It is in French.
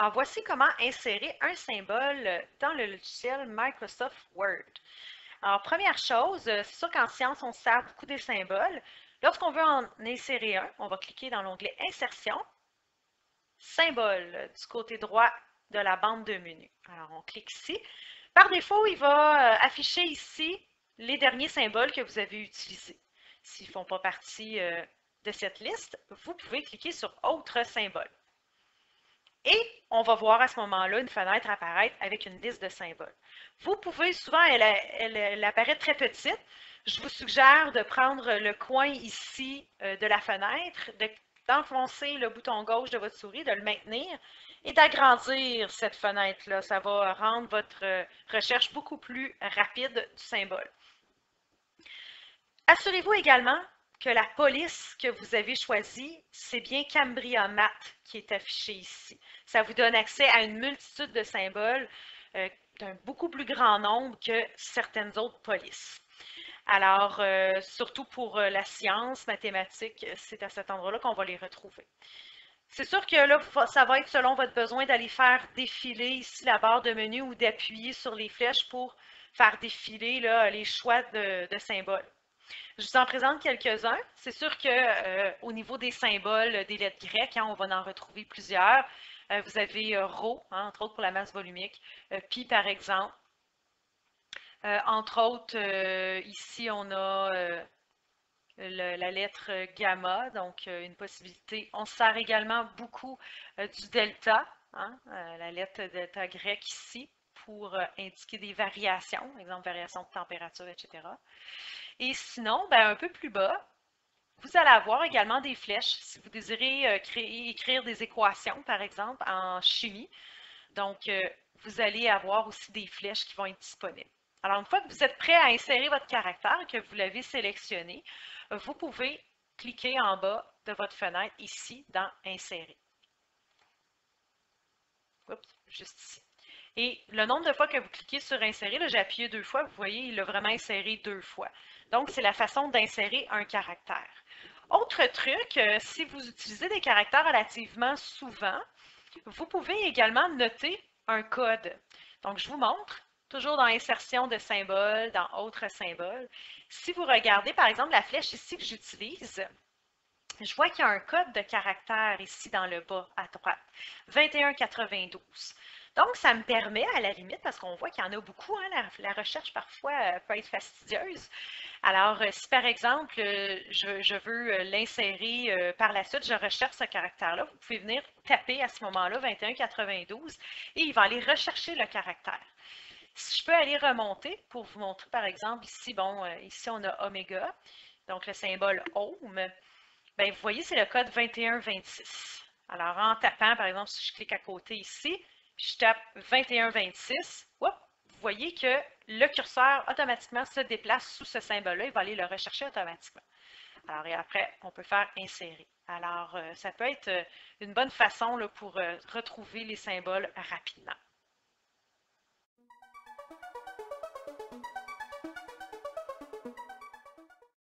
Alors, voici comment insérer un symbole dans le logiciel Microsoft Word. Alors, première chose, c'est sûr qu'en science, on se sert beaucoup des symboles. Lorsqu'on veut en insérer un, on va cliquer dans l'onglet Insertion, Symbole du côté droit de la bande de menu. Alors, on clique ici. Par défaut, il va afficher ici les derniers symboles que vous avez utilisés. S'ils ne font pas partie de cette liste, vous pouvez cliquer sur Autres symboles. Et on va voir à ce moment-là une fenêtre apparaître avec une liste de symboles. Vous pouvez, souvent, elle apparaît très petite. Je vous suggère de prendre le coin ici de la fenêtre, d'enfoncer le bouton gauche de votre souris, de le maintenir et d'agrandir cette fenêtre-là. Ça va rendre votre recherche beaucoup plus rapide du symbole. Assurez-vous également que la police que vous avez choisie, c'est bien Cambria Matte qui est affichée ici. Ça vous donne accès à une multitude de symboles d'un beaucoup plus grand nombre que certaines autres polices. Alors, surtout pour la science, mathématiques, c'est à cet endroit-là qu'on va les retrouver. C'est sûr que là, ça va être selon votre besoin d'aller faire défiler ici la barre de menu ou d'appuyer sur les flèches pour faire défiler là, les choix de symboles. Je vous en présente quelques-uns. C'est sûr qu'au niveau des symboles, des lettres grecques, on va en retrouver plusieurs. Vous avez ρ, entre autres pour la masse volumique, pi par exemple. Entre autres, ici, on a la lettre gamma, donc une possibilité. On se sert également beaucoup du delta, la lettre delta grecque ici, pour indiquer des variations, par exemple variation de température, etc. Et sinon, ben, un peu plus bas, vous allez avoir également des flèches si vous désirez écrire des équations, par exemple, en chimie. Donc, vous allez avoir aussi des flèches qui vont être disponibles. Alors, une fois que vous êtes prêt à insérer votre caractère, que vous l'avez sélectionné, vous pouvez cliquer en bas de votre fenêtre ici dans Insérer. Oups, juste ici. Et le nombre de fois que vous cliquez sur Insérer, j'ai appuyé 2 fois, vous voyez, il l'a vraiment inséré 2 fois. Donc, c'est la façon d'insérer un caractère. Autre truc, si vous utilisez des caractères relativement souvent, vous pouvez également noter un code. Donc, je vous montre, toujours dans Insertion de symboles, dans Autres symboles. Si vous regardez, par exemple, la flèche ici que j'utilise, je vois qu'il y a un code de caractère ici dans le bas à droite, 2192. Donc, ça me permet, à la limite, parce qu'on voit qu'il y en a beaucoup, la recherche parfois peut être fastidieuse. Alors, si par exemple, je veux l'insérer par la suite, je recherche ce caractère-là, vous pouvez venir taper à ce moment-là 2192 et il va aller rechercher le caractère. Si je peux aller remonter pour vous montrer, par exemple, ici, bon, ici on a oméga, donc le symbole ohm. Bien, vous voyez, c'est le code 2126. Alors, en tapant, par exemple, si je clique à côté ici, je tape 2126, vous voyez que le curseur automatiquement se déplace sous ce symbole-là. Il va aller le rechercher automatiquement. Alors, et après, on peut faire insérer. Alors, ça peut être une bonne façon là, pour retrouver les symboles rapidement.